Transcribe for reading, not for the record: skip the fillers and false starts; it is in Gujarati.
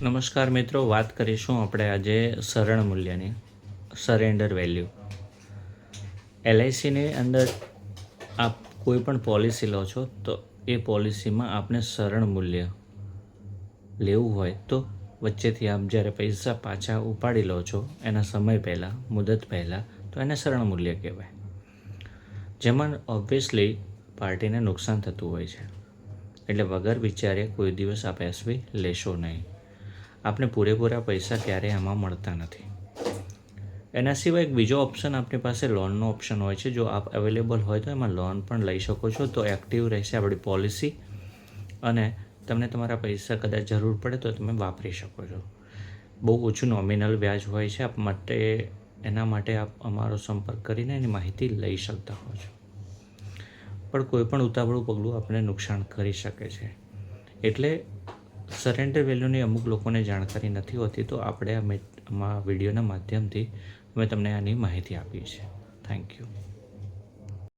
નમસ્કાર મિત્રો, વાત કરીશું આપણે આજે સરણ મૂલ્યની, સરેન્ડર વેલ્યુ. LICની અંદર આપ કોઈ પણ પોલિસી લો છો તો એ પોલિસીમાં આપને સરણ મૂલ્ય લેવું હોય તો વચ્ચેથી આપ જ્યારે પૈસા પાછા ઉપાડી લો છો એના સમય પહેલાં, મુદત પહેલાં, તો એને સરણ મૂલ્ય કહેવાય. જેમાં ઓબ્વિયસલી પાર્ટીને નુકસાન થતું હોય છે, એટલે વગર વિચારે કોઈ દિવસ આપ એસવી લેશો નહીં. આપને પૂરેપૂરા પૈસા ક્યારેય આમાં મળતા નથી. એના સિવાય એક બીજો ઓપ્શન આપણી પાસે લોનનો ઓપ્શન હોય છે. જો આપ અવેલેબલ હોય તો એમાં લોન પણ લઈ શકો છો, તો એક્ટિવ રહેશે આપણી પોલિસી અને તમને તમારા પૈસા કદાચ જરૂર પડે તો તમે વાપરી શકો છો. બહુ ઓછું નોમિનલ વ્યાજ હોય છે આપ માટે. એના માટે આપ અમારો સંપર્ક કરીને એની માહિતી લઈ શકતા હો છો. પણ કોઈ પણ ઉતાવળું પગલું આપણે નુકસાન કરી શકે છે. એટલે સરેન્ડર વેલ્યુની અમુક લોકોને જાણકારી નથી હોતી, તો આપણે આ વિડીયોના માધ્યમથી અમે તમને આની માહિતી આપી છે. Thank you.